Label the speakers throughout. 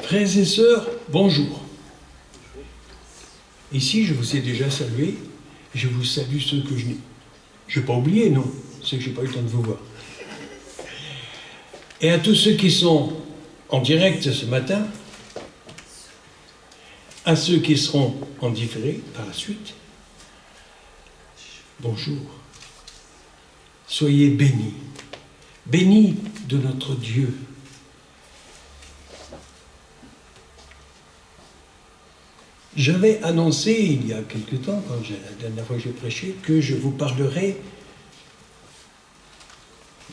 Speaker 1: Frères et sœurs, bonjour. Ici, je vous ai déjà salué. Je vous salue ceux que je n'ai pas oubliés, non. C'est que je n'ai pas eu le temps de vous voir. Et à tous ceux qui sont en direct ce matin, à ceux qui seront en différé par la suite, bonjour. Soyez bénis. Bénis de notre Dieu. J'avais annoncé il y a quelque temps, la dernière fois que j'ai prêché, que je vous parlerai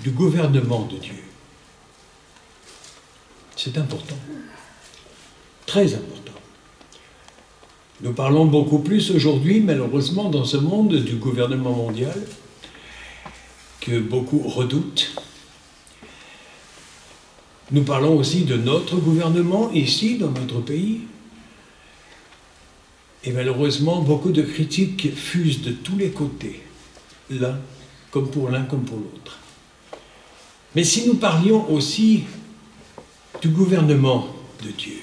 Speaker 1: du gouvernement de Dieu. C'est important, très important. Nous parlons beaucoup plus aujourd'hui, malheureusement, dans ce monde du gouvernement mondial, que beaucoup redoutent. Nous parlons aussi de notre gouvernement, ici, dans notre pays. Et malheureusement, beaucoup de critiques fusent de tous les côtés, l'un comme pour l'autre. Mais si nous parlions aussi du gouvernement de Dieu,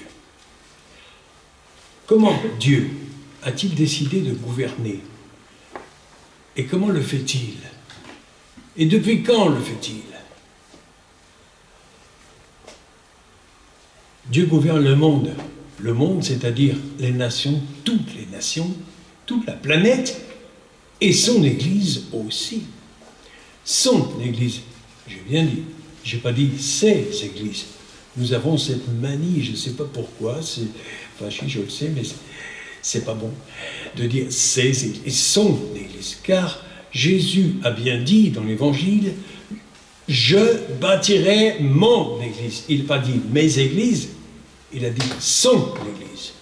Speaker 1: comment Dieu a-t-il décidé de gouverner? Et comment le fait-il? Et depuis quand le fait-il? Dieu gouverne le monde, c'est-à-dire les nations, toute la planète, et son Église aussi. Son Église, j'ai bien dit, je n'ai pas dit ces Églises. Nous avons cette manie, je ne sais pas pourquoi, enfin si je le sais, mais c'est pas bon de dire ces Églises, et son Église, car Jésus a bien dit dans l'Évangile, je bâtirai mon Église. Il n'a pas dit mes Églises, il a dit son Église.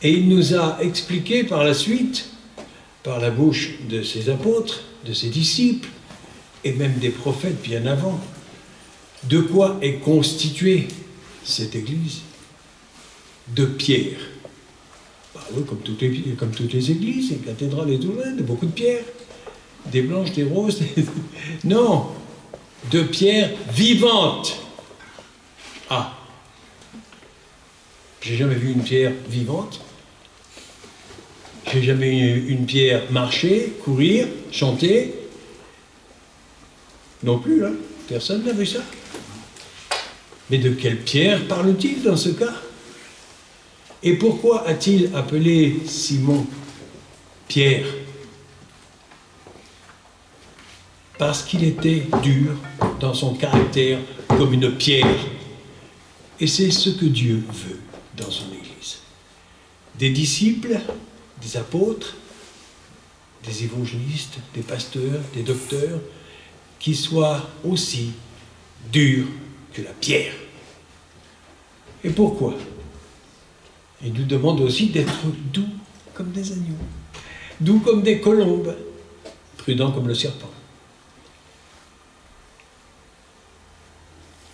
Speaker 1: Et il nous a expliqué par la suite, par la bouche de ses apôtres, de ses disciples, et même des prophètes bien avant, de quoi est constituée cette Église? De pierres. Bah oui, comme toutes les églises, les cathédrales et tout, de beaucoup de pierres. Des blanches, des roses. Non, de pierres vivantes. Ah, j'ai jamais vu une pierre vivante. J'ai jamais vu une pierre marcher, courir, chanter. Non plus, hein. Personne n'a vu ça. Mais de quelle pierre parle-t-il dans ce cas? Et pourquoi a-t-il appelé Simon Pierre? Parce qu'il était dur dans son caractère comme une pierre. Et c'est ce que Dieu veut dans son Église. Des disciples, des apôtres, des évangélistes, des pasteurs, des docteurs, qui soient aussi durs que la pierre. Et pourquoi? Il nous demande aussi d'être doux comme des agneaux, doux comme des colombes, prudents comme le serpent.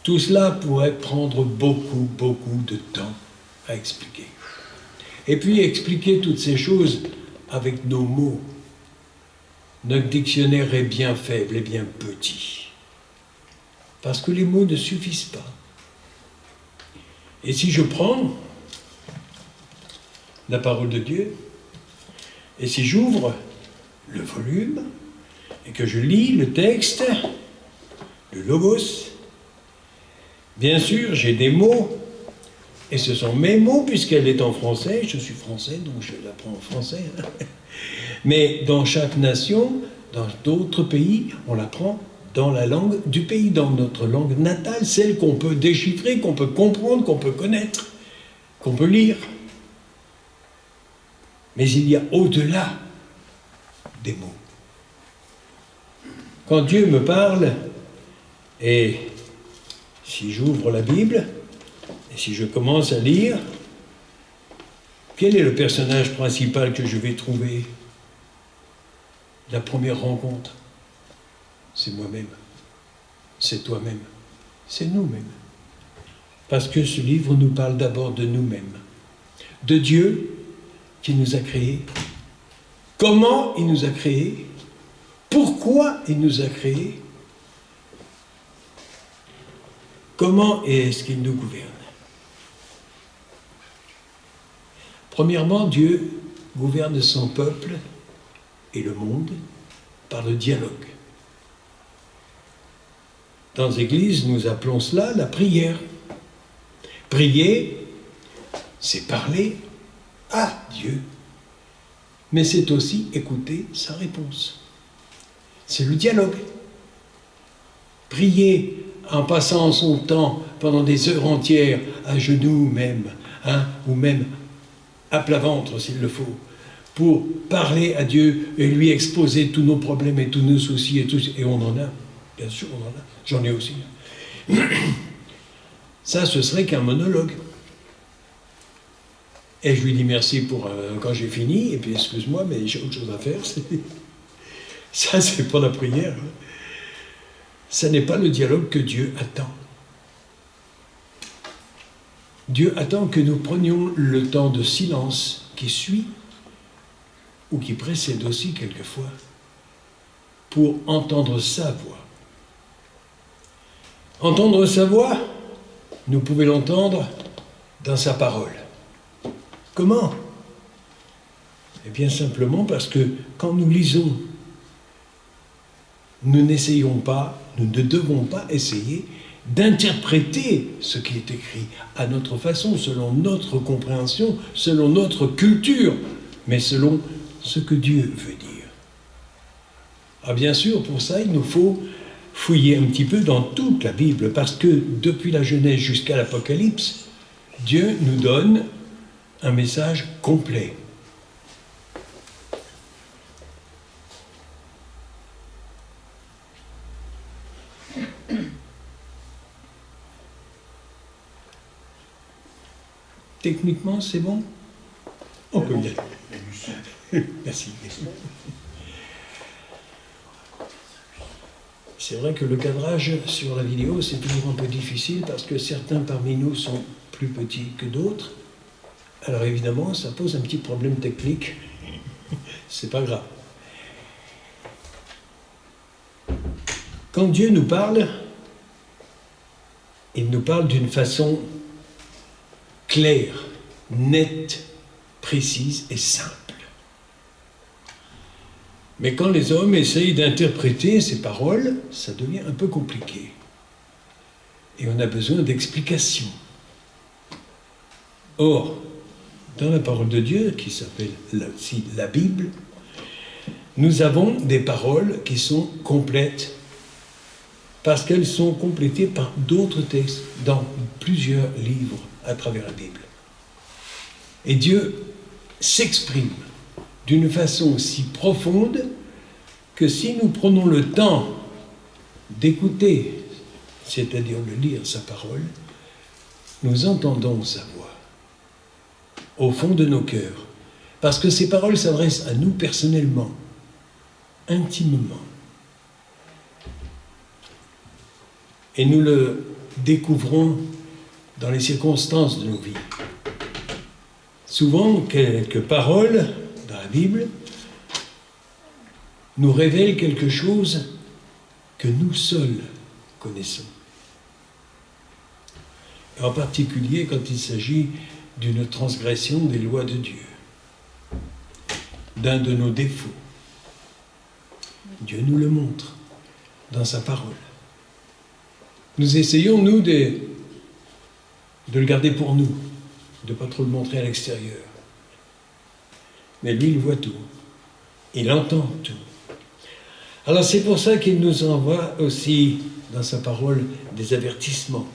Speaker 1: Tout cela pourrait prendre beaucoup de temps à expliquer. Et puis expliquer toutes ces choses avec nos mots. Notre dictionnaire est bien faible et bien petit. Parce que les mots ne suffisent pas. Et si je prends la parole de Dieu, et si j'ouvre le volume, et que je lis le texte, le logos, bien sûr, j'ai des mots, et ce sont mes mots, puisqu'elle est en français, je suis français, donc je l'apprends en français. Mais dans chaque nation, dans d'autres pays, on l'apprend dans la langue du pays, dans notre langue natale, celle qu'on peut déchiffrer, qu'on peut comprendre, qu'on peut connaître, qu'on peut lire. Mais il y a au-delà des mots. Quand Dieu me parle, et si j'ouvre la Bible, et si je commence à lire, quel est le personnage principal que je vais trouver? La première rencontre, c'est moi-même, c'est toi-même, c'est nous-mêmes. Parce que ce livre nous parle d'abord de nous-mêmes, de Dieu qui nous a créés. Comment il nous a créés? pourquoi il nous a créés, comment est-ce qu'il nous gouverne. Premièrement, Dieu gouverne son peuple et le monde par le dialogue. Dans l'Église, nous appelons cela la prière. Prier, c'est parler à Dieu, mais c'est aussi écouter sa réponse. C'est le dialogue. Prier en passant son temps pendant des heures entières à genoux même, ou même à plat ventre s'il le faut, pour parler à Dieu et lui exposer tous nos problèmes et tous nos soucis, et on en a, bien sûr on en a, j'en ai aussi. Ça, ce serait qu'un monologue. Et je lui dis merci pour quand j'ai fini, et puis excuse-moi, mais j'ai autre chose à faire. Ça, c'est pas la prière. Ça n'est pas le dialogue que Dieu attend. Dieu attend que nous prenions le temps de silence qui suit, ou qui précède aussi quelquefois, pour entendre sa voix. Entendre sa voix, nous pouvons l'entendre dans sa parole. Comment ? Eh bien simplement parce que quand nous lisons, nous n'essayons pas, nous ne devons pas essayer d'interpréter ce qui est écrit à notre façon, selon notre compréhension, selon notre culture, mais selon ce que Dieu veut dire. Ah bien sûr, pour ça, il nous faut fouiller un petit peu dans toute la Bible, parce que depuis la Genèse jusqu'à l'Apocalypse, Dieu nous donne un message complet. Techniquement, c'est bon ? On peut y aller. Merci. C'est vrai que le cadrage sur la vidéo, c'est toujours un peu difficile parce que certains parmi nous sont plus petits que d'autres. Alors évidemment, ça pose un petit problème technique. C'est pas grave. Quand Dieu nous parle, il nous parle d'une façon claire, nette, précise et simple. Mais quand les hommes essayent d'interpréter ces paroles, ça devient un peu compliqué. Et on a besoin d'explications. Or, dans la parole de Dieu, qui s'appelle aussi la Bible, nous avons des paroles qui sont complètes, parce qu'elles sont complétées par d'autres textes dans plusieurs livres à travers la Bible. Et Dieu s'exprime d'une façon si profonde que si nous prenons le temps d'écouter, c'est-à-dire de lire sa parole, nous entendons sa voix au fond de nos cœurs, parce que ces paroles s'adressent à nous personnellement, intimement. Et nous le découvrons dans les circonstances de nos vies. Souvent, quelques paroles dans la Bible nous révèlent quelque chose que nous seuls connaissons. En particulier quand il s'agit d'une transgression des lois de Dieu, d'un de nos défauts. Dieu nous le montre dans sa parole. Nous essayons, nous, de le garder pour nous, de ne pas trop le montrer à l'extérieur. Mais lui, il voit tout. Il entend tout. Alors c'est pour ça qu'il nous envoie aussi, dans sa parole, des avertissements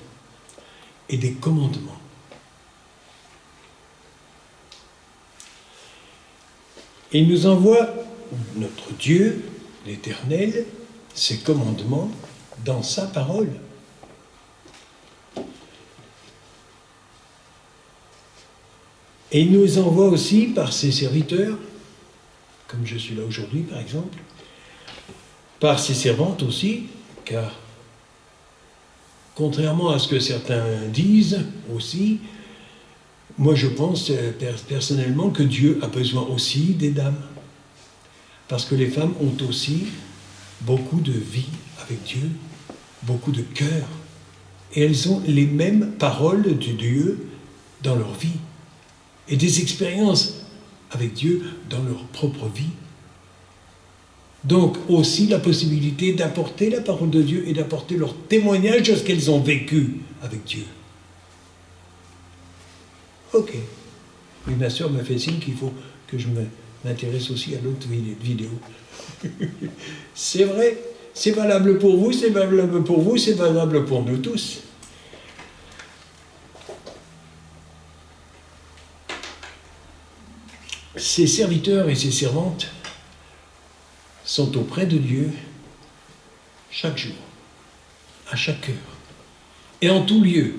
Speaker 1: et des commandements. Il nous envoie, notre Dieu, l'Éternel, ses commandements dans sa parole. Et il nous envoie aussi par ses serviteurs, comme je suis là aujourd'hui par exemple, par ses servantes aussi, car contrairement à ce que certains disent aussi, moi je pense personnellement que Dieu a besoin aussi des dames, parce que les femmes ont aussi beaucoup de vie avec Dieu, beaucoup de cœur. Et elles ont les mêmes paroles de Dieu dans leur vie. Et des expériences avec Dieu dans leur propre vie. Donc aussi la possibilité d'apporter la parole de Dieu et d'apporter leur témoignage de ce qu'elles ont vécu avec Dieu. Ok. Oui, ma soeur m'a fait signe qu'il faut que je m'intéresse aussi à l'autre vidéo. C'est vrai, c'est valable pour vous, c'est valable pour vous, c'est valable pour nous tous. Ces serviteurs et ces servantes sont auprès de Dieu chaque jour, à chaque heure et en tout lieu.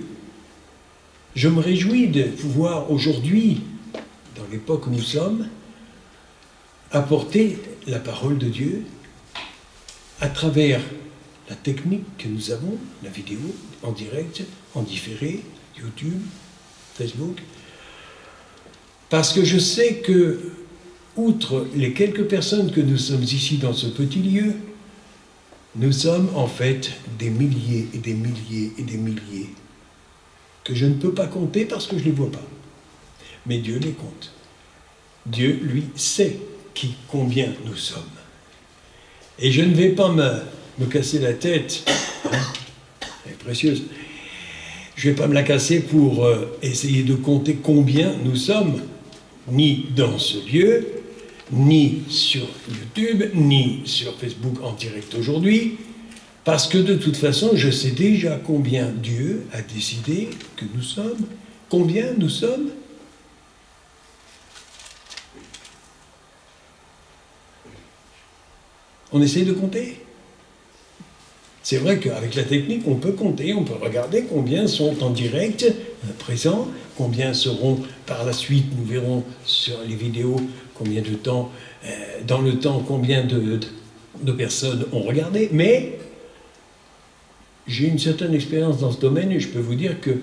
Speaker 1: Je me réjouis de pouvoir aujourd'hui, dans l'époque où nous sommes, apporter la parole de Dieu à travers la technique que nous avons, la vidéo, en direct, en différé, YouTube, Facebook, parce que je sais que, outre les quelques personnes que nous sommes ici dans ce petit lieu, nous sommes en fait des milliers et des milliers et des milliers que je ne peux pas compter parce que je ne les vois pas. Mais Dieu les compte. Dieu, lui, sait combien nous sommes. Et je ne vais pas me casser la tête, hein, elle est précieuse, je ne vais pas me la casser pour essayer de compter combien nous sommes, ni dans ce lieu, ni sur YouTube, ni sur Facebook en direct aujourd'hui, parce que de toute façon, je sais déjà combien Dieu a décidé que nous sommes, combien nous sommes. On essaye de compter. C'est vrai qu'avec la technique, on peut compter, on peut regarder combien sont en direct, présents, combien seront par la suite, nous verrons sur les vidéos, combien de temps, dans le temps, combien de personnes ont regardé, mais j'ai une certaine expérience dans ce domaine et je peux vous dire que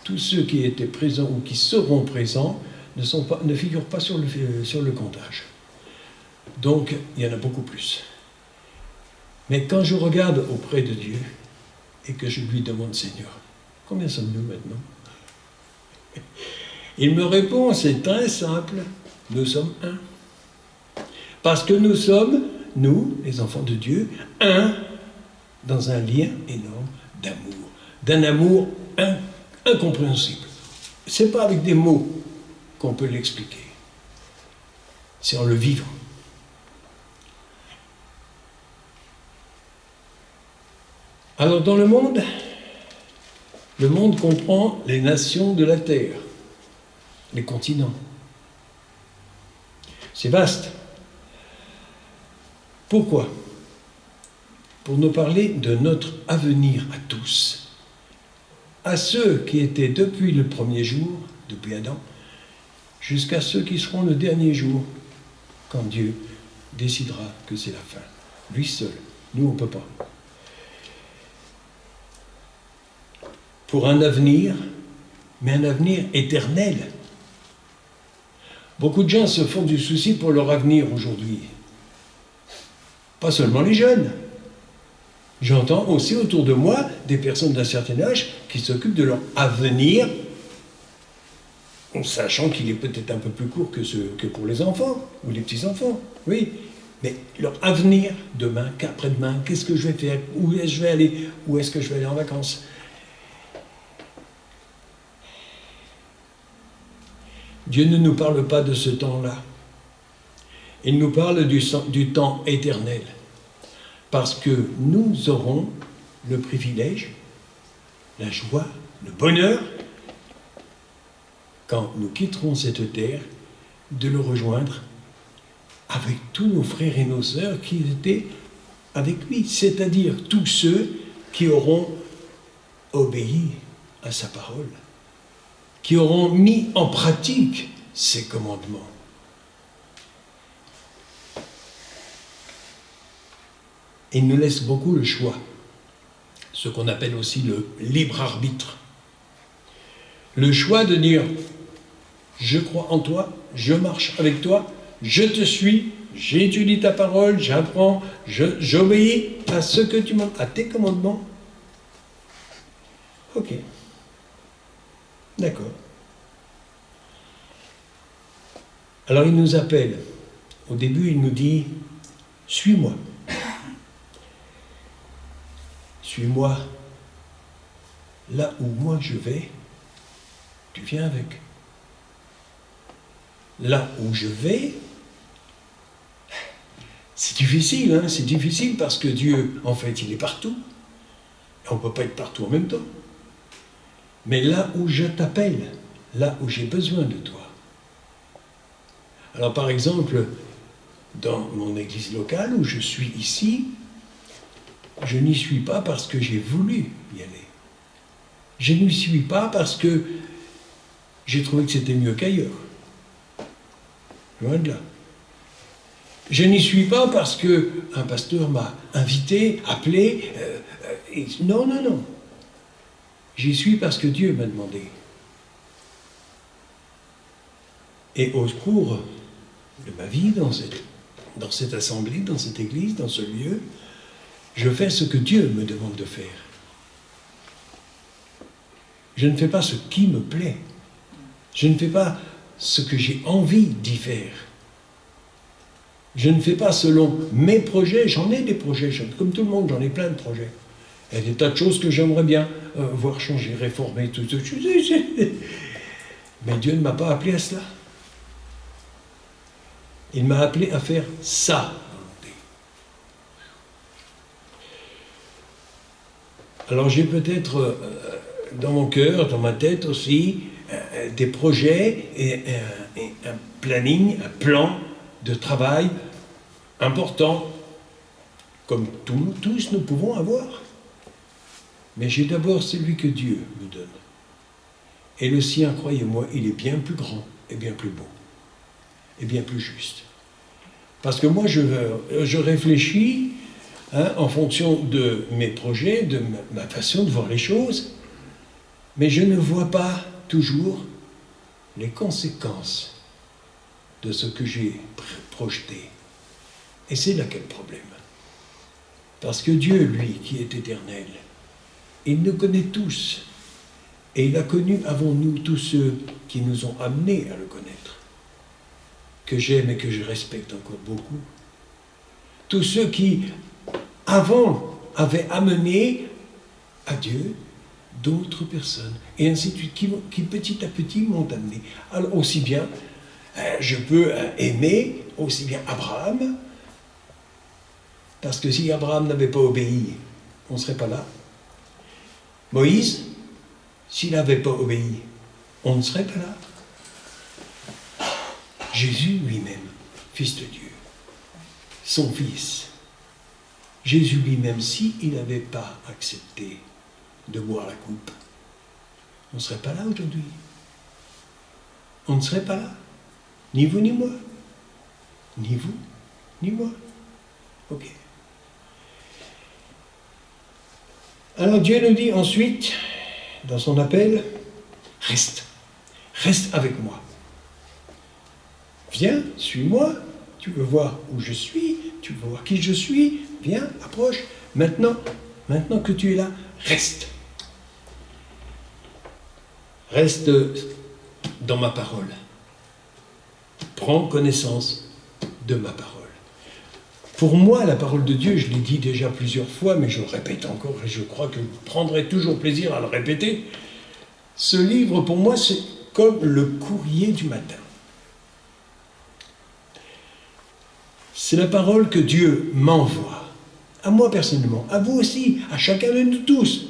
Speaker 1: tous ceux qui étaient présents ou qui seront présents ne figurent pas sur le comptage. Donc, il y en a beaucoup plus. Mais quand je regarde auprès de Dieu et que je lui demande, Seigneur, combien sommes-nous maintenant? Il me répond, c'est très simple, nous sommes un. Parce que nous sommes, nous, les enfants de Dieu, un dans un lien énorme d'amour, d'un amour incompréhensible. Ce n'est pas avec des mots qu'on peut l'expliquer, c'est en le vivant. Alors dans le monde comprend les nations de la terre, les continents. C'est vaste. Pourquoi? Pour nous parler de notre avenir à tous, à ceux qui étaient depuis le premier jour, depuis Adam, jusqu'à ceux qui seront le dernier jour, quand Dieu décidera que c'est la fin. Lui seul, nous on ne peut pas. Pour un avenir, mais un avenir éternel. Beaucoup de gens se font du souci pour leur avenir aujourd'hui. Pas seulement les jeunes. J'entends aussi autour de moi des personnes d'un certain âge qui s'occupent de leur avenir, en sachant qu'il est peut-être un peu plus court que pour les enfants, ou les petits-enfants, oui. Mais leur avenir, demain, qu'après-demain, qu'est-ce que je vais faire? Où est-ce que je vais aller? Où est-ce que je vais aller en vacances? Dieu ne nous parle pas de ce temps-là. Il nous parle du temps éternel. Parce que nous aurons le privilège, la joie, le bonheur, quand nous quitterons cette terre, de le rejoindre avec tous nos frères et nos sœurs qui étaient avec lui, c'est-à-dire tous ceux qui auront obéi à sa parole, qui auront mis en pratique ses commandements. Il nous laisse beaucoup le choix, ce qu'on appelle aussi le libre arbitre. Le choix de dire, je crois en toi, je marche avec toi, je te suis, j'étudie ta parole, j'apprends, j'obéis à ce que tu m'as, à tes commandements. Ok. D'accord. Alors il nous appelle. Au début, il nous dit, suis-moi. Suis-moi. Là où moi je vais, tu viens avec. Là où je vais, c'est difficile, hein, c'est difficile parce que Dieu, en fait, il est partout. Et on ne peut pas être partout en même temps. Mais là où je t'appelle, là où j'ai besoin de toi. Alors par exemple, dans mon église locale où je suis ici, je n'y suis pas parce que j'ai voulu y aller. Je n'y suis pas parce que j'ai trouvé que c'était mieux qu'ailleurs. Loin de là. Je n'y suis pas parce qu'un pasteur m'a invité, appelé. Non, non, non. J'y suis parce que Dieu m'a demandé. Et au cours de ma vie, dans cette assemblée, dans cette église, dans ce lieu, je fais ce que Dieu me demande de faire. Je ne fais pas ce qui me plaît. Je ne fais pas ce que j'ai envie d'y faire. Je ne fais pas selon mes projets. J'en ai des projets, comme tout le monde, j'en ai plein de projets. Il y a des tas de choses que j'aimerais bien voir changer, réformer, tout. Mais Dieu ne m'a pas appelé à cela. Il m'a appelé à faire sa volonté. Alors j'ai peut-être dans mon cœur, dans ma tête aussi, des projets et un planning, un plan de travail important, comme tous nous pouvons avoir. Mais j'ai d'abord celui que Dieu me donne. Et le sien, croyez-moi, il est bien plus grand et bien plus beau et bien plus juste. Parce que moi, je réfléchis en fonction de mes projets, de ma façon de voir les choses, mais je ne vois pas toujours les conséquences de ce que j'ai projeté. Et c'est là qu'est le problème. Parce que Dieu, lui, qui est éternel, il nous connaît tous. Et il a connu avant nous tous ceux qui nous ont amenés à le connaître, que j'aime et que je respecte encore beaucoup. Tous ceux qui, avant, avaient amené à Dieu d'autres personnes, et ainsi de suite, qui petit à petit m'ont amené. Alors aussi bien, je peux aimer aussi bien Abraham, parce que si Abraham n'avait pas obéi, on ne serait pas là. Moïse, s'il n'avait pas obéi, on ne serait pas là. Jésus lui-même, Fils de Dieu, son Fils, Jésus lui-même, s'il n'avait pas accepté de boire la coupe, on ne serait pas là aujourd'hui. On ne serait pas là. Ni vous, ni moi. Ni vous, ni moi. Ok. Alors Dieu nous dit ensuite, dans son appel, reste avec moi. Viens, suis-moi, tu veux voir où je suis, tu veux voir qui je suis, viens, approche. Maintenant que tu es là, reste. Reste dans ma parole. Prends connaissance de ma parole. Pour moi, la parole de Dieu, je l'ai dit déjà plusieurs fois, mais je le répète encore, et je crois que je prendrai toujours plaisir à le répéter. Ce livre, pour moi, c'est comme le courrier du matin. C'est la parole que Dieu m'envoie, à moi personnellement, à vous aussi, à chacun de nous tous,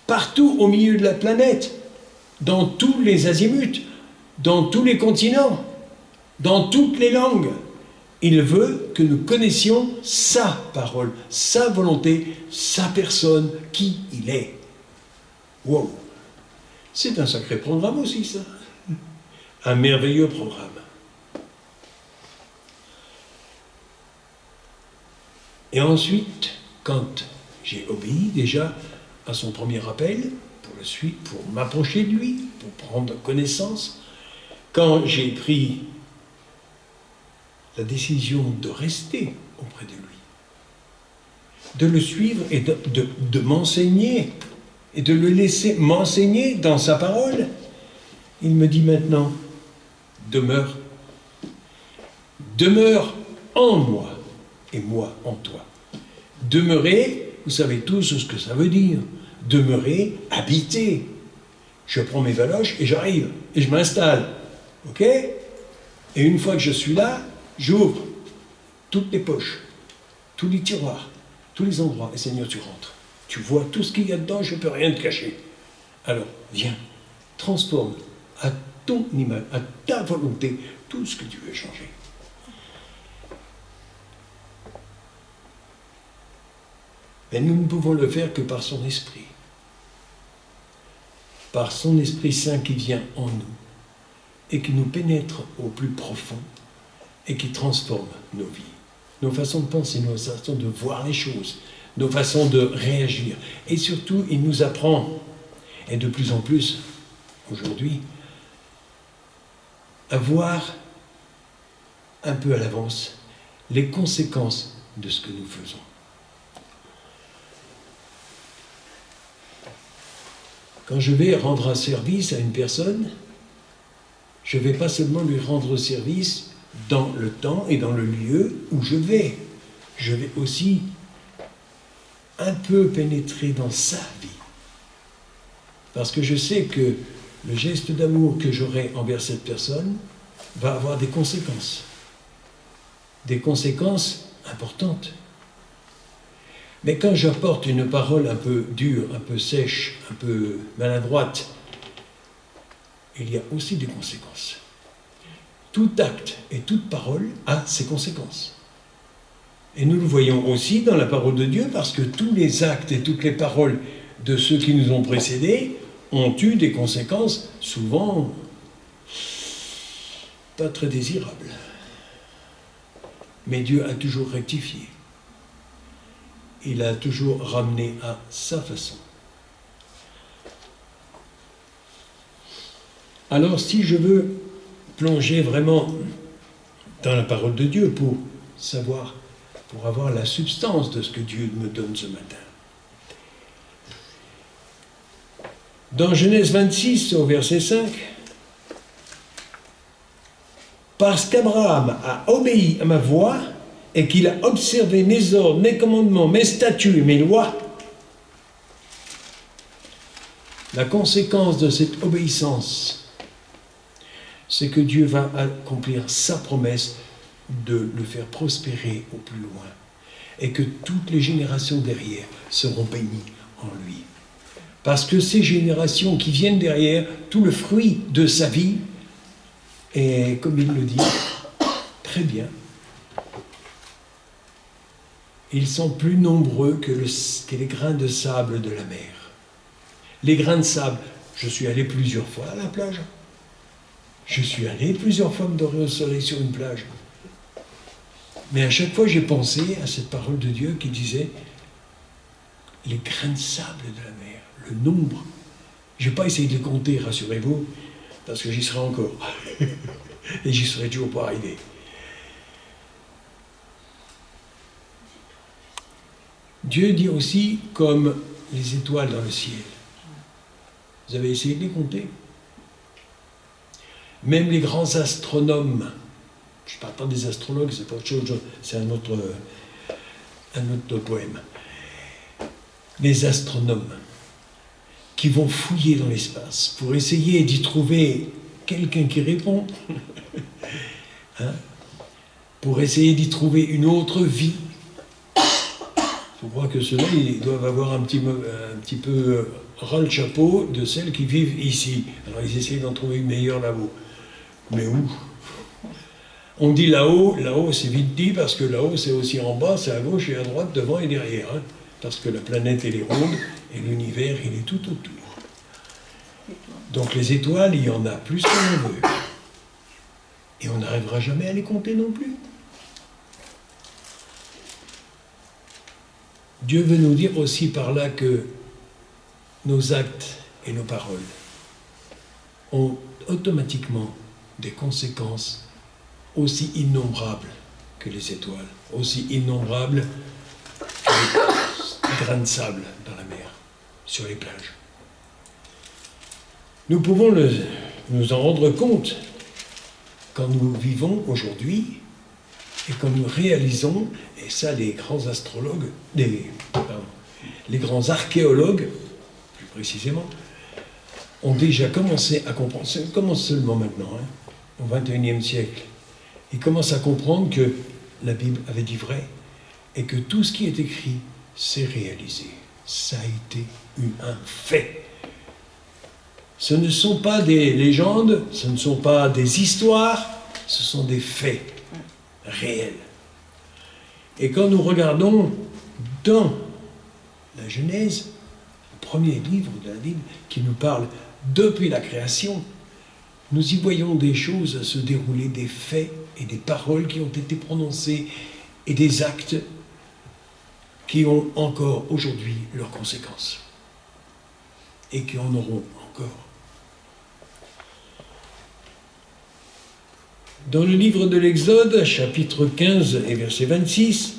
Speaker 1: partout au milieu de la planète, dans tous les azimuts, dans tous les continents, dans toutes les langues. Il veut que nous connaissions sa parole, sa volonté, sa personne, qui il est. Wow! C'est un sacré programme aussi, ça. Un merveilleux programme. Et ensuite, quand j'ai obéi déjà à son premier appel, pour m'approcher de lui, pour prendre connaissance, quand j'ai pris la décision de rester auprès de lui, de le suivre et de m'enseigner, et de le laisser m'enseigner dans sa parole. Il me dit maintenant, demeure en moi, et moi en toi. Demeurer, vous savez tous ce que ça veut dire. Demeurer, habiter. Je prends mes valoches et j'arrive, et je m'installe. Ok ? Et une fois que je suis là, j'ouvre toutes les poches, tous les tiroirs, tous les endroits. Et Seigneur, tu rentres. Tu vois tout ce qu'il y a dedans, je ne peux rien te cacher. Alors, viens, transforme à ton image, à ta volonté, tout ce que tu veux changer. Mais nous ne pouvons le faire que par son esprit. Par son Esprit Saint qui vient en nous et qui nous pénètre au plus profond et qui transforme nos vies, nos façons de penser, nos façons de voir les choses, nos façons de réagir. Et surtout, il nous apprend, et de plus en plus, aujourd'hui, à voir un peu à l'avance les conséquences de ce que nous faisons. Quand je vais rendre un service à une personne, je ne vais pas seulement lui rendre service dans le temps et dans le lieu où je vais. Je vais aussi un peu pénétrer dans sa vie. Parce que je sais que le geste d'amour que j'aurai envers cette personne va avoir des conséquences. Des conséquences importantes. Mais quand j'apporte une parole un peu dure, un peu sèche, un peu maladroite, il y a aussi des conséquences. Tout acte et toute parole a ses conséquences. Et nous le voyons aussi dans la parole de Dieu, parce que tous les actes et toutes les paroles de ceux qui nous ont précédés ont eu des conséquences souvent pas très désirables. Mais Dieu a toujours rectifié. Il a toujours ramené à sa façon. Alors, si je veux plonger vraiment dans la parole de Dieu pour savoir, pour avoir la substance de ce que Dieu me donne ce matin. Dans Genèse 26, au verset 5, « Parce qu'Abraham a obéi à ma voix, et qu'il a observé mes ordres, mes commandements, mes statuts et mes lois, la conséquence de cette obéissance, c'est que Dieu va accomplir sa promesse de le faire prospérer au plus loin, et que toutes les générations derrière seront bénies en lui. Parce que ces générations qui viennent derrière, tout le fruit de sa vie, est, comme il le dit, très bien, ils sont plus nombreux que les grains de sable de la mer. Les grains de sable, je suis allé plusieurs fois à la plage. Je suis allé plusieurs fois me dorer au soleil sur une plage. Mais à chaque fois, j'ai pensé à cette parole de Dieu qui disait les grains de sable de la mer, le nombre. Je n'ai pas essayé de les compter, rassurez-vous, parce que j'y serai encore. Et j'y serai toujours pas arrivé. Dieu dit aussi comme les étoiles dans le ciel. Vous avez essayé de les compter? Même les grands astronomes, je ne parle pas des astrologues, c'est pas autre chose, c'est un autre poème. Les astronomes qui vont fouiller dans l'espace pour essayer d'y trouver quelqu'un qui répond, hein, pour essayer d'y trouver une autre vie. Je crois que ceux-là, ils doivent avoir un petit peu ras le chapeau de celles qui vivent ici. Alors ils essayent d'en trouver une meilleure là-haut. Mais où? On dit là-haut, là-haut c'est vite dit, parce que là-haut c'est aussi en bas, c'est à gauche et à droite, devant et derrière. Hein, parce que la planète elle est ronde et l'univers il est tout autour. Donc les étoiles, il y en a plus qu'on en veut. Et on n'arrivera jamais à les compter non plus. Dieu veut nous dire aussi par là que nos actes et nos paroles ont automatiquement des conséquences aussi innombrables que les étoiles, aussi innombrables que les grains de sable dans la mer, sur les plages. Nous pouvons nous en rendre compte quand nous vivons aujourd'hui et quand nous réalisons, et ça les grands astrologues, les grands archéologues, plus précisément, ont déjà commencé à comprendre, ça commence seulement maintenant, au XXIe siècle, ils commencent à comprendre que la Bible avait dit vrai et que tout ce qui est écrit s'est réalisé. Ça a été un fait. Ce ne sont pas des légendes, ce ne sont pas des histoires, ce sont des faits réels. Et quand nous regardons dans la Genèse, le premier livre de la Bible, qui nous parle depuis la création, nous y voyons des choses se dérouler, des faits et des paroles qui ont été prononcées et des actes qui ont encore aujourd'hui leurs conséquences et qui en auront encore. Dans le livre de l'Exode, chapitre 15 et verset 26,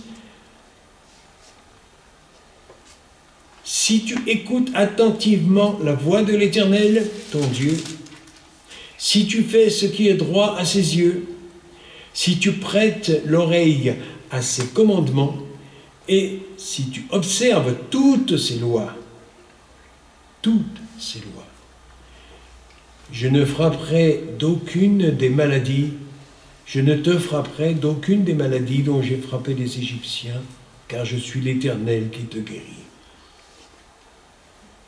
Speaker 1: « Si tu écoutes attentivement la voix de l'Éternel, ton Dieu, si tu fais ce qui est droit à ses yeux, si tu prêtes l'oreille à ses commandements, et si tu observes toutes ces lois, je ne frapperai d'aucune des maladies, je ne te frapperai d'aucune des maladies dont j'ai frappé les Égyptiens, car je suis l'Éternel qui te guérit. »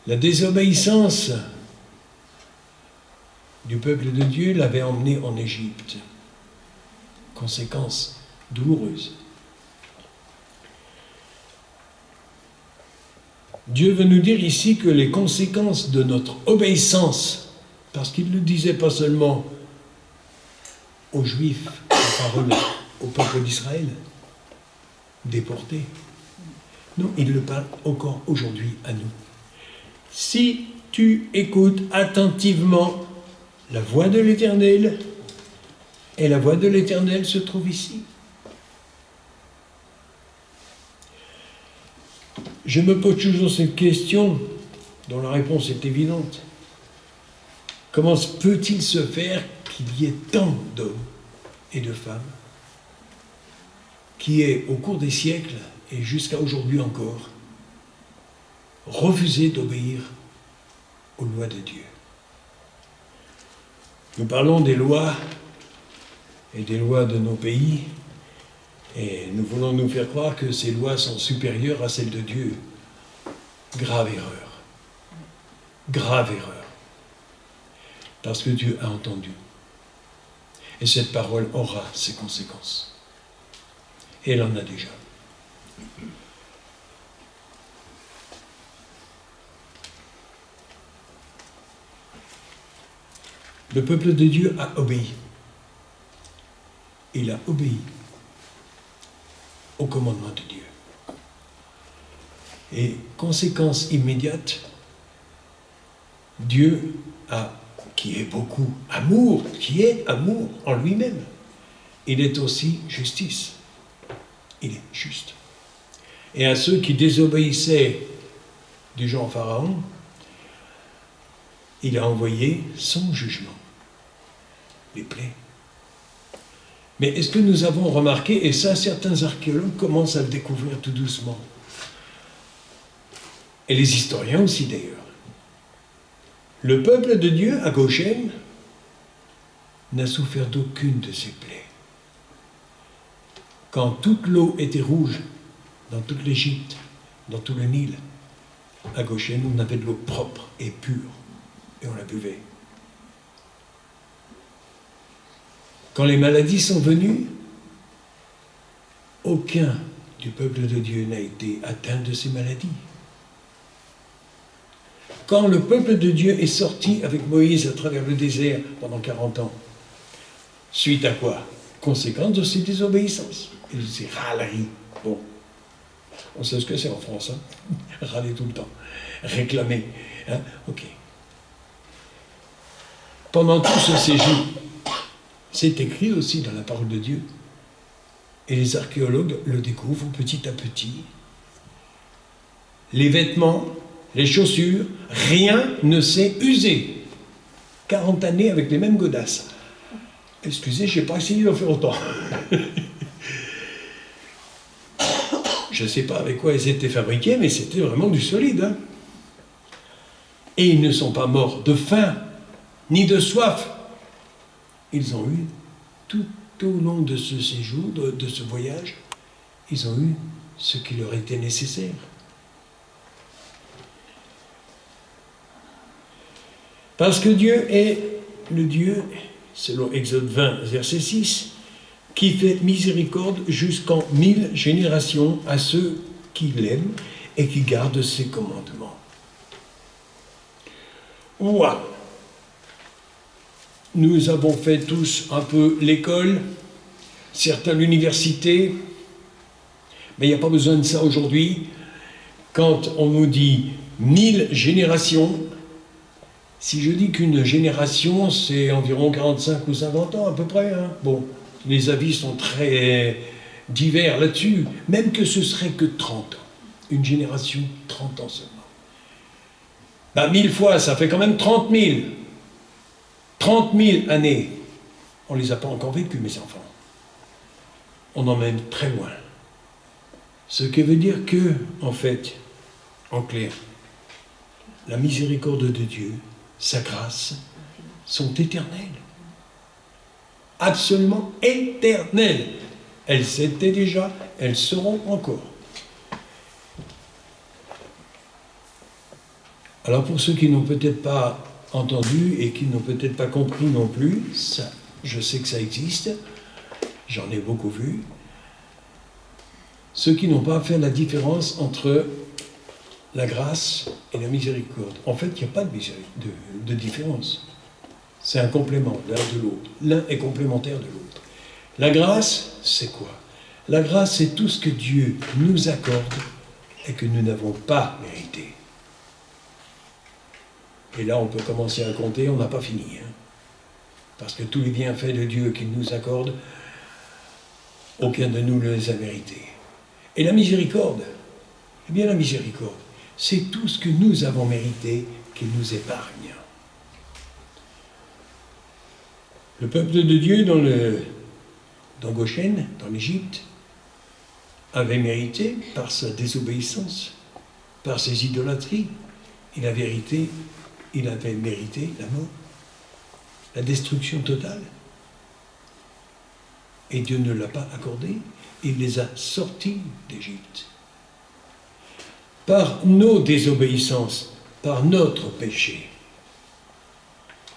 Speaker 1: La désobéissance du peuple de Dieu l'avait emmené en Égypte. Conséquence douloureuse. Dieu veut nous dire ici que les conséquences de notre obéissance, parce qu'il ne le disait pas seulement aux Juifs, au peuple d'Israël, déportés. Non, il le parle encore aujourd'hui à nous. Si tu écoutes attentivement la voix de l'Éternel, et la voix de l'Éternel se trouve ici. Je me pose toujours cette question, dont la réponse est évidente. Comment peut-il se faire qu'il y ait tant d'hommes et de femmes qui aient, au cours des siècles et jusqu'à aujourd'hui encore, refusé d'obéir aux lois de Dieu? Nous parlons des lois et des lois de nos pays, et nous voulons nous faire croire que ces lois sont supérieures à celles de Dieu. Grave erreur. Grave erreur. Parce que Dieu a entendu. Et cette parole aura ses conséquences. Et elle en a déjà. Le peuple de Dieu a obéi. Il a obéi au commandement de Dieu. Et conséquence immédiate, Dieu qui est beaucoup amour, qui est amour en lui-même, il est aussi justice. Il est juste. Et à ceux qui désobéissaient du genre Pharaon, il a envoyé son jugement, les plaies. Mais est-ce que nous avons remarqué, et ça certains archéologues commencent à le découvrir tout doucement, et les historiens aussi d'ailleurs, le peuple de Dieu à Goshen n'a souffert d'aucune de ces plaies. Quand toute l'eau était rouge dans toute l'Égypte, dans tout le Nil, à Goshen, on avait de l'eau propre et pure, et on la buvait. Quand les maladies sont venues, aucun du peuple de Dieu n'a été atteint de ces maladies. Quand le peuple de Dieu est sorti avec Moïse à travers le désert pendant 40 ans, suite à quoi? Conséquence de ses désobéissances et de ses râleries. Bon, on sait ce que c'est en France, hein? Râler tout le temps, réclamer, hein? Ok. Pendant tout ce séjour, C'est écrit aussi dans la parole de Dieu. Et les archéologues le découvrent petit à petit. Les vêtements, les chaussures, rien ne s'est usé. 40 années avec les mêmes godasses. Excusez, je n'ai pas essayé d'en faire autant. Je ne sais pas avec quoi elles étaient fabriquées, mais c'était vraiment du solide. Hein. Et ils ne sont pas morts de faim, ni de soif. Ils ont eu, tout au long de ce séjour, de ce voyage, ils ont eu ce qui leur était nécessaire. Parce que Dieu est le Dieu, selon Exode 20, verset 6, qui fait miséricorde jusqu'en 1000 générations à ceux qui l'aiment et qui gardent ses commandements. Ouah! Nous avons fait tous un peu l'école, certains l'université, mais il n'y a pas besoin de ça aujourd'hui. Quand on nous dit 1000 générations, si je dis qu'une génération, c'est environ 45 ou 50 ans à peu près, hein. Bon, les avis sont très divers là-dessus, même que ce serait que 30 ans. Une génération, 30 ans seulement. 1000 fois, ça fait quand même 30 000. 30 000 années. On ne les a pas encore vécues, mes enfants. On en mène très loin. Ce qui veut dire que, en fait, en clair, la miséricorde de Dieu, sa grâce, sont éternelles. Absolument éternelles. Elles étaient déjà, elles seront encore. Alors pour ceux qui n'ont peut-être pas entendu et qui n'ont peut-être pas compris non plus, ça, je sais que ça existe, j'en ai beaucoup vu, ceux qui n'ont pas fait la différence entre la grâce et la miséricorde. En fait, il n'y a pas de différence. C'est un complément l'un de l'autre. L'un est complémentaire de l'autre. La grâce, c'est quoi? La grâce, c'est tout ce que Dieu nous accorde et que nous n'avons pas mérité. Et là, on peut commencer à compter, on n'a pas fini. Hein. Parce que tous les bienfaits de Dieu qu'il nous accorde, aucun de nous ne les a mérités. Et la miséricorde, eh bien la miséricorde, c'est tout ce que nous avons mérité qu'il nous épargne. Le peuple de Dieu dans Goshen, dans l'Égypte, avait mérité par sa désobéissance, par ses idolâtries. Il avait mérité la mort, la destruction totale. Et Dieu ne l'a pas accordé, il les a sortis d'Égypte. Par nos désobéissances, par notre péché.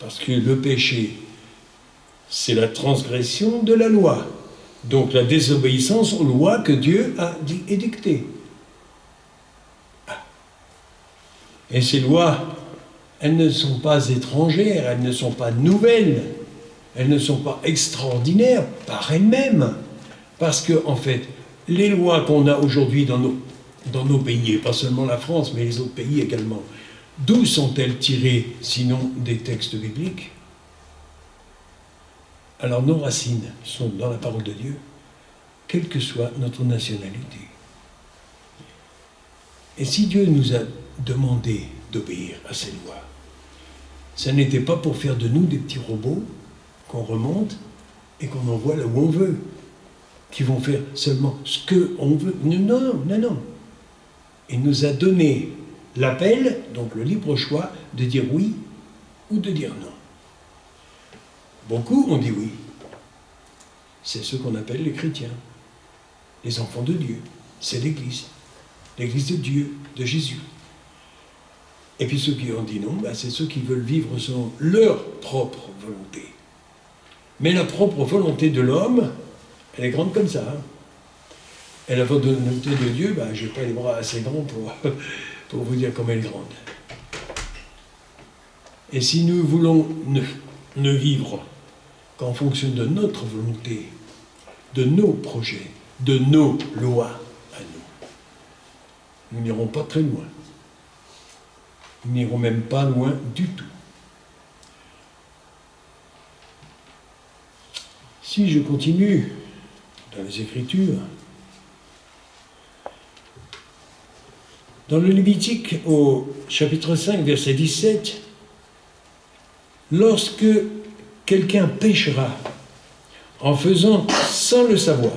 Speaker 1: Parce que le péché, c'est la transgression de la loi. Donc la désobéissance aux lois que Dieu a édictées. Et ces lois, elles ne sont pas étrangères, elles ne sont pas nouvelles, elles ne sont pas extraordinaires par elles-mêmes. Parce que, en fait, les lois qu'on a aujourd'hui dans nos pays, et pas seulement la France, mais les autres pays également, d'où sont-elles tirées, sinon des textes bibliques? Alors nos racines sont dans la parole de Dieu, quelle que soit notre nationalité. Et si Dieu nous a demandé d'obéir à ces lois, ça n'était pas pour faire de nous des petits robots qu'on remonte et qu'on envoie là où on veut, qui vont faire seulement ce qu'on veut. Non. Il nous a donné l'appel, donc le libre choix, de dire oui ou de dire non. Beaucoup ont dit oui. C'est ce qu'on appelle les chrétiens, les enfants de Dieu. C'est l'Église de Dieu, de Jésus. Et puis ceux qui ont dit non, c'est ceux qui veulent vivre selon leur propre volonté. Mais la propre volonté de l'homme, elle est grande comme ça. Hein. Et la volonté de Dieu, je n'ai pas les bras assez grands pour vous dire comme elle est grande. Et si nous voulons ne vivre qu'en fonction de notre volonté, de nos projets, de nos lois à nous n'irons pas très loin. Nous n'irons même pas loin du tout. Si je continue dans les Écritures, dans le Lévitique au chapitre 5, verset 17, lorsque quelqu'un péchera en faisant sans le savoir,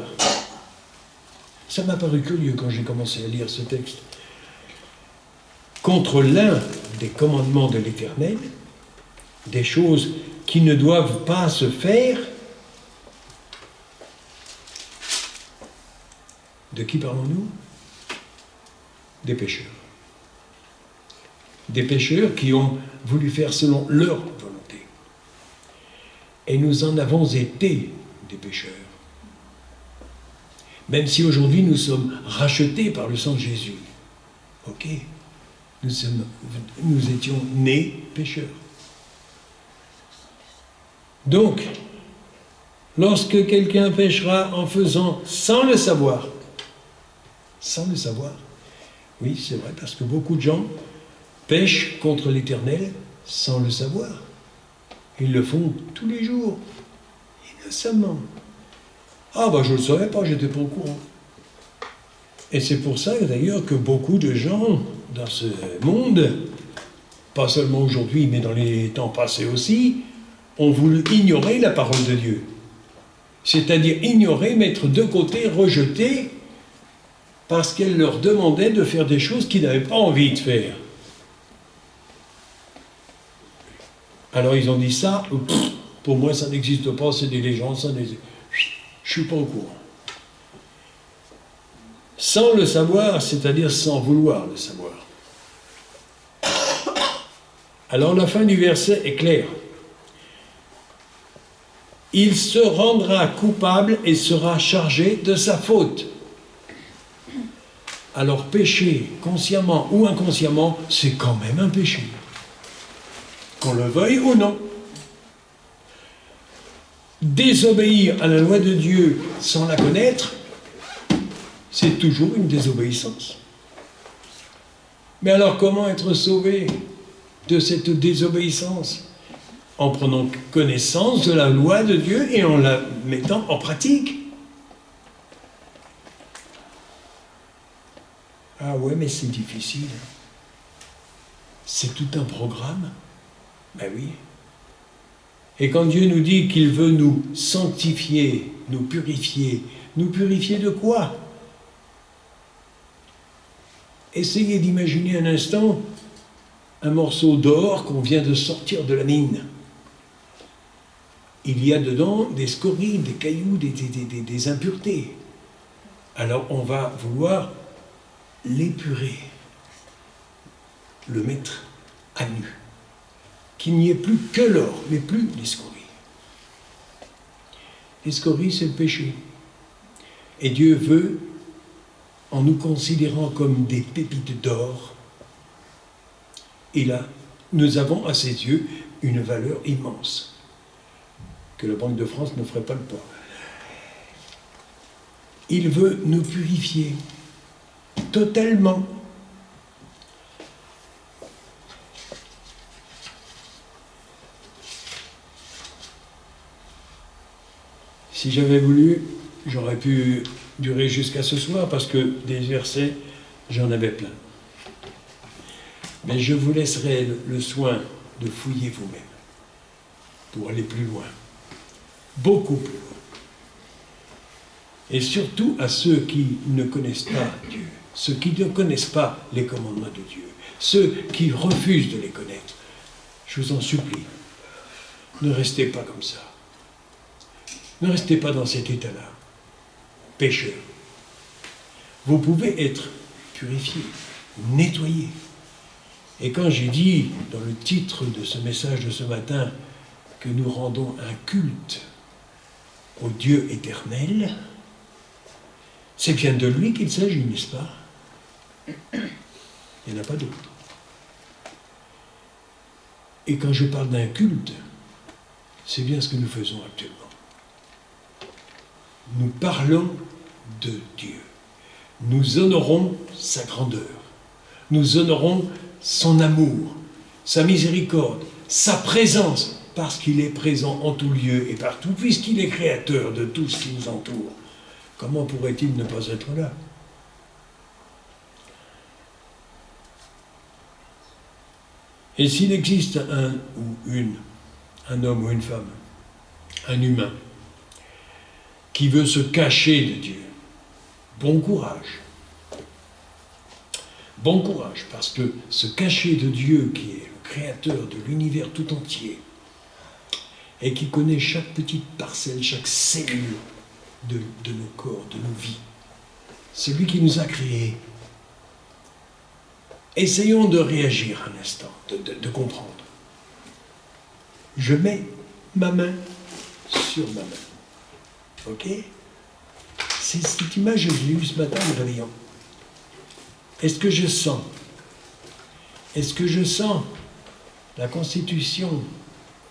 Speaker 1: ça m'a paru curieux quand j'ai commencé à lire ce texte, contre l'un des commandements de l'Éternel, des choses qui ne doivent pas se faire, de qui parlons-nous? Des pécheurs. Des pécheurs qui ont voulu faire selon leur volonté. Et nous en avons été des pécheurs. Même si aujourd'hui nous sommes rachetés par le sang de Jésus. Ok, nous étions nés pécheurs. Donc, lorsque quelqu'un péchera en faisant sans le savoir, oui, c'est vrai, parce que beaucoup de gens pêchent contre l'Éternel sans le savoir. Ils le font tous les jours, innocemment. Ah ben je ne le savais pas, j'étais pas au courant. Et c'est pour ça d'ailleurs que beaucoup de gens dans ce monde, pas seulement aujourd'hui, mais dans les temps passés aussi, ont voulu ignorer la parole de Dieu. C'est-à-dire ignorer, mettre de côté, rejeter, parce qu'elle leur demandait de faire des choses qu'ils n'avaient pas envie de faire. Alors ils ont dit ça, pour moi ça n'existe pas, c'est des légendes, je ne suis pas au courant. Sans le savoir, c'est-à-dire sans vouloir le savoir. Alors la fin du verset est claire. Il se rendra coupable et sera chargé de sa faute. Alors pécher, consciemment ou inconsciemment, c'est quand même un péché. Qu'on le veuille ou non. Désobéir à la loi de Dieu sans la connaître, c'est toujours une désobéissance. Mais alors comment être sauvé de cette désobéissance? En prenant connaissance de la loi de Dieu et en la mettant en pratique. Ah ouais, mais c'est difficile. C'est tout un programme. Ben oui. Et quand Dieu nous dit qu'il veut nous sanctifier, nous purifier de quoi? Essayez d'imaginer un instant un morceau d'or qu'on vient de sortir de la mine. Il y a dedans des scories, des cailloux, des impuretés. Alors on va vouloir l'épurer, le mettre à nu. Qu'il n'y ait plus que l'or, mais plus les scories. Les scories, c'est le péché. Et Dieu veut, en nous considérant comme des pépites d'or, et là, nous avons à ses yeux une valeur immense, que la Banque de France ne ferait pas le poids. Il veut nous purifier totalement. Si j'avais voulu, j'aurais pu durer jusqu'à ce soir, parce que des versets, j'en avais plein. Mais je vous laisserai le soin de fouiller vous-même, pour aller plus loin, beaucoup plus loin. Et surtout à ceux qui ne connaissent pas Dieu, ceux qui ne connaissent pas les commandements de Dieu, ceux qui refusent de les connaître. Je vous en supplie, ne restez pas comme ça. Ne restez pas dans cet état-là, pécheur. Vous pouvez être purifié, nettoyé. Et quand j'ai dit, dans le titre de ce message de ce matin, que nous rendons un culte au Dieu éternel, c'est bien de lui qu'il s'agit, n'est-ce pas? Il n'y en a pas d'autre. Et quand je parle d'un culte, c'est bien ce que nous faisons actuellement. Nous parlons de Dieu. Nous honorons sa grandeur. Nous honorons son amour, sa miséricorde, sa présence parce qu'il est présent en tout lieu et partout, puisqu'il est créateur de tout ce qui nous entoure. Comment pourrait-il ne pas être là? Et s'il existe un homme ou une femme, un humain, qui veut se cacher de Dieu, bon courage. Bon courage, parce que se cacher de Dieu, qui est le créateur de l'univers tout entier, et qui connaît chaque petite parcelle, chaque cellule de nos corps, de nos vies, celui qui nous a créés. Essayons de réagir un instant, de comprendre. Je mets ma main sur ma main. Ok? C'est cette image, je l'ai eue ce matin en me réveillant. Est-ce que je sens? Est-ce que je sens la constitution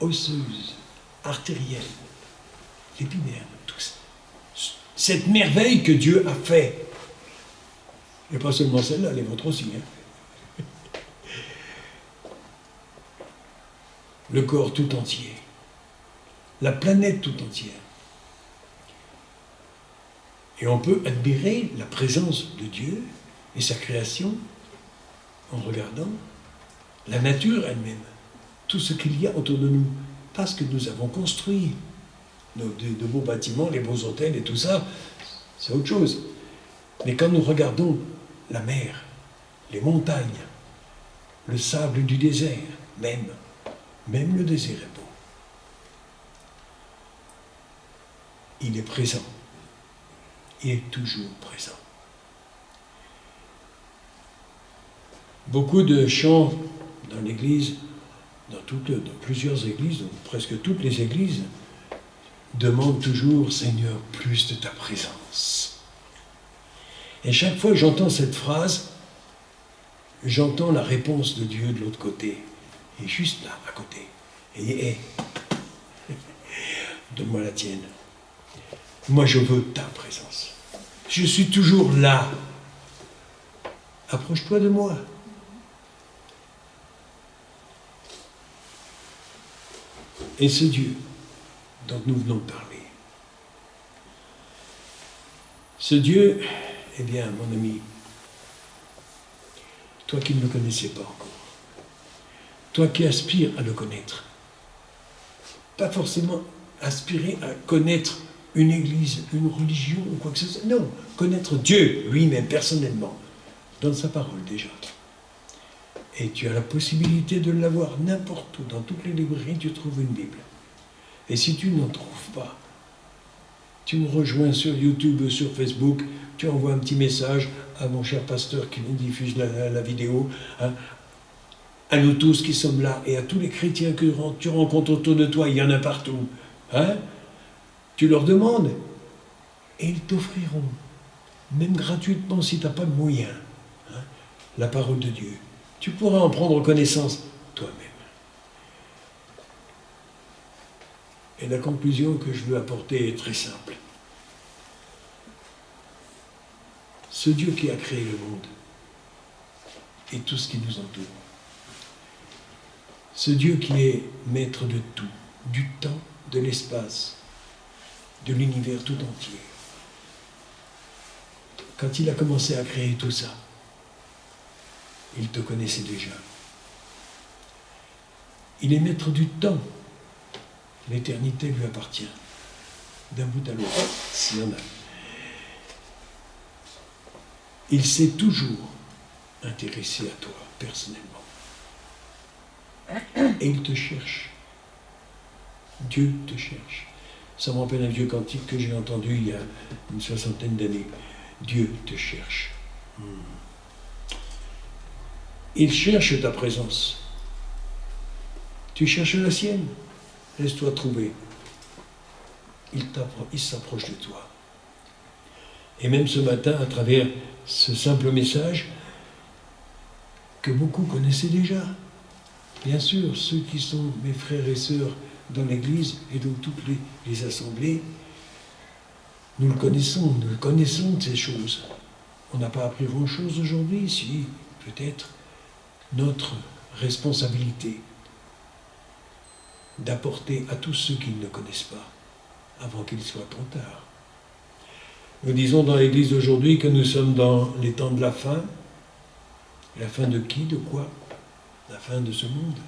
Speaker 1: osseuse, artérielle, l'épiderme, tout ça? Cette merveille que Dieu a fait. Et pas seulement celle-là, les vôtres aussi. Hein? Le corps tout entier. La planète tout entière. Et on peut admirer la présence de Dieu et sa création en regardant la nature elle-même, tout ce qu'il y a autour de nous, parce que nous avons construit de beaux bâtiments, les beaux hôtels et tout ça, c'est autre chose. Mais quand nous regardons la mer, les montagnes, le sable du désert, même le désert est beau. Il est présent. Il est toujours présent. Beaucoup de chants dans l'Église, dans plusieurs églises, dans presque toutes les églises, demandent toujours, Seigneur, plus de ta présence. Et chaque fois que j'entends cette phrase, j'entends la réponse de Dieu de l'autre côté. Il est juste là, à côté. Et donne-moi la tienne. Moi, je veux ta présence. Je suis toujours là. Approche-toi de moi. Et ce Dieu dont nous venons de parler, ce Dieu, eh bien, mon ami, toi qui ne le connaissais pas encore, toi qui aspires à le connaître, pas forcément aspirer à connaître une église, une religion ou quoi que ce soit, non, connaître Dieu lui-même personnellement, dans sa parole déjà. Et tu as la possibilité de l'avoir n'importe où, dans toutes les librairies, tu trouves une Bible. Et si tu n'en trouves pas, tu me rejoins sur YouTube, sur Facebook, tu envoies un petit message à mon cher pasteur qui nous diffuse la vidéo, hein, à nous tous qui sommes là, et à tous les chrétiens que tu rencontres autour de toi, il y en a partout. Hein? Tu leur demandes, et ils t'offriront, même gratuitement si tu n'as pas de moyens, hein, la parole de Dieu. Tu pourras en prendre connaissance toi-même. Et la conclusion que je veux apporter est très simple. Ce Dieu qui a créé le monde et tout ce qui nous entoure, ce Dieu qui est maître de tout, du temps, de l'espace, de l'univers tout entier, quand il a commencé à créer tout ça, il te connaissait déjà. Il est maître du temps. L'éternité lui appartient, d'un bout à l'autre, s'il y en a. Il s'est toujours intéressé à toi, personnellement. Et il te cherche. Dieu te cherche. Ça me rappelle un vieux cantique que j'ai entendu il y a une 60aine d'années. Dieu te cherche. Il cherche ta présence. Tu cherches la sienne. Laisse-toi trouver. Il s'approche de toi. Et même ce matin, à travers ce simple message que beaucoup connaissaient déjà. Bien sûr, ceux qui sont mes frères et sœurs dans l'Église et dans toutes les assemblées, nous connaissons de ces choses. On n'a pas appris grand-chose aujourd'hui, si, peut-être, notre responsabilité d'apporter à tous ceux qui ne le connaissent pas, avant qu'il soit trop tard. Nous disons dans l'Église d'aujourd'hui que nous sommes dans les temps de la fin. La fin de qui, de quoi? La fin de ce monde.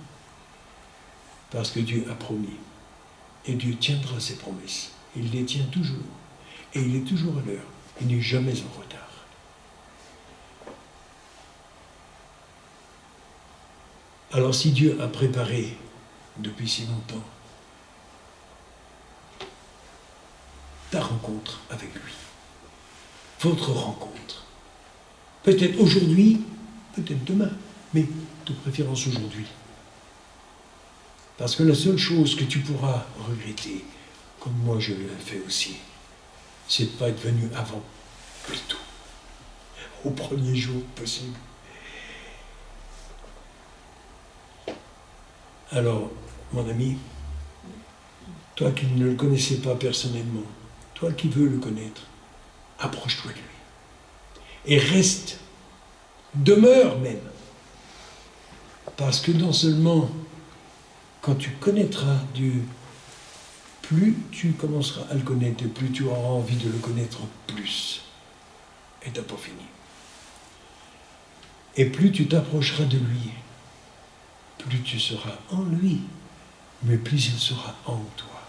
Speaker 1: Parce que Dieu a promis. Et Dieu tiendra ses promesses. Il les tient toujours. Et il est toujours à l'heure. Il n'est jamais en retard. Alors si Dieu a préparé depuis si longtemps ta rencontre avec lui, votre rencontre, peut-être aujourd'hui, peut-être demain, mais de préférence aujourd'hui. Parce que la seule chose que tu pourras regretter, comme moi je l'ai fait aussi, c'est de ne pas être venu avant, plutôt, au premier jour possible. Alors, mon ami, toi qui ne le connaissais pas personnellement, toi qui veux le connaître, approche-toi de lui. Et reste, demeure même. Parce que non seulement, quand tu connaîtras Dieu, plus tu commenceras à le connaître, et plus tu auras envie de le connaître plus. Et t'as pas fini. Et plus tu t'approcheras de lui, plus tu seras en lui, mais plus il sera en toi.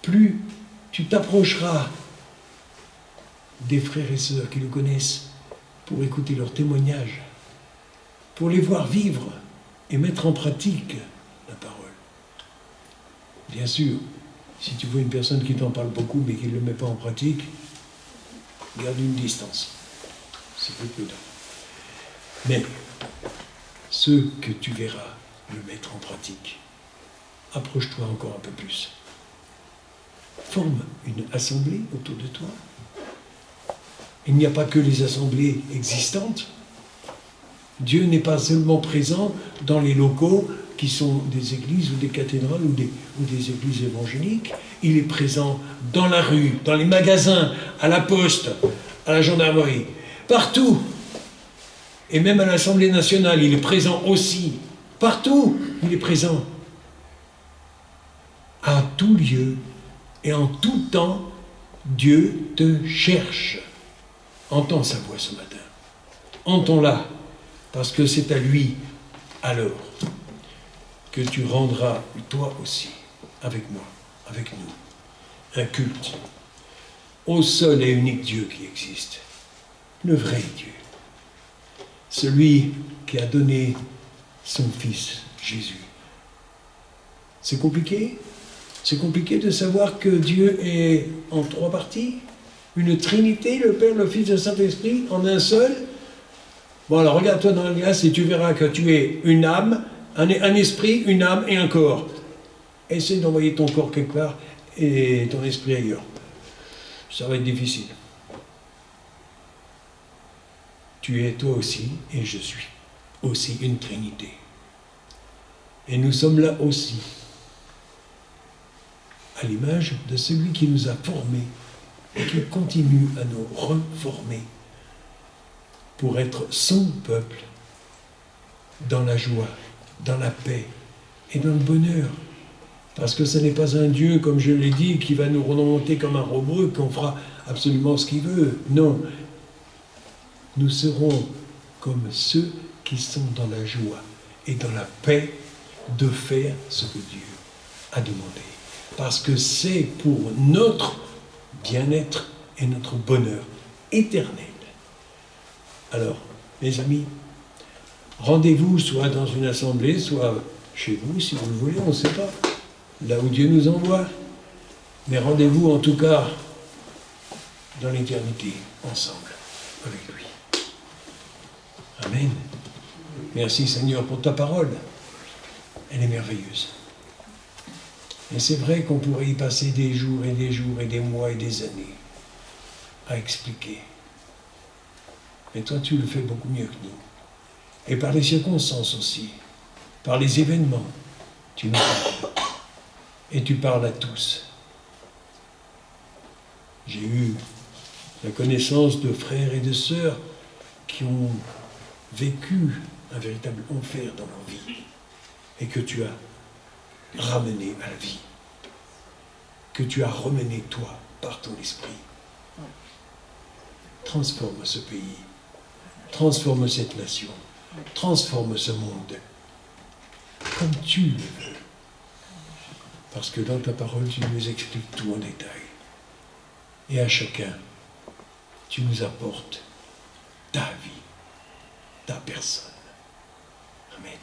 Speaker 1: Plus tu t'approcheras des frères et sœurs qui le connaissent pour écouter leurs témoignages, pour les voir vivre et mettre en pratique la parole. Bien sûr, si tu vois une personne qui t'en parle beaucoup mais qui ne le met pas en pratique, garde une distance. C'est peu prudent. Mais ceux que tu verras le mettre en pratique, approche-toi encore un peu plus. Forme une assemblée autour de toi. Il n'y a pas que les assemblées existantes. Dieu n'est pas seulement présent dans les locaux qui sont des églises ou des cathédrales ou des églises évangéliques. Il est présent dans la rue, dans les magasins, à la poste, à la gendarmerie, partout. Et même à l'Assemblée nationale, il est présent aussi. Partout, il est présent. À tout lieu et en tout temps, Dieu te cherche. Entends sa voix ce matin. Entends-la, parce que c'est à lui, alors, que tu rendras, toi aussi, avec moi, avec nous, un culte au seul et unique Dieu qui existe, le vrai Dieu, celui qui a donné son Fils, Jésus. C'est compliqué? C'est compliqué de savoir que Dieu est en trois parties? Une trinité, le Père, le Fils et le Saint-Esprit, en un seul? Bon, alors regarde-toi dans la glace et tu verras que tu es une âme, un esprit, une âme et un corps. Essaye d'envoyer ton corps quelque part et ton esprit ailleurs. Ça va être difficile. Tu es toi aussi et je suis aussi une trinité. Et nous sommes là aussi, à l'image de celui qui nous a formés et qui continue à nous reformer pour être son peuple dans la joie, dans la paix et dans le bonheur. Parce que ce n'est pas un Dieu, comme je l'ai dit, qui va nous remonter comme un robot et qu'on fera absolument ce qu'il veut. Non. Nous serons comme ceux qui sont dans la joie et dans la paix de faire ce que Dieu a demandé. Parce que c'est pour notre bien-être et notre bonheur éternel. Alors, mes amis, rendez-vous soit dans une assemblée, soit chez vous, si vous le voulez, on ne sait pas, là où Dieu nous envoie. Mais rendez-vous en tout cas dans l'éternité, ensemble, avec lui. Amen. Merci Seigneur pour ta parole. Elle est merveilleuse. Et c'est vrai qu'on pourrait y passer des jours et des jours et des mois et des années à expliquer. Mais toi, tu le fais beaucoup mieux que nous. Et par les circonstances aussi, par les événements, tu nous parles. Et tu parles à tous. J'ai eu la connaissance de frères et de sœurs qui ont vécu un véritable enfer dans leur vie. et que tu as ramené à la vie, que tu as remené toi par ton esprit. Transforme ce pays, transforme cette nation, transforme ce monde, comme tu le veux. Parce que dans ta parole, tu nous expliques tout en détail. Et à chacun, tu nous apportes ta vie, ta personne. Amen.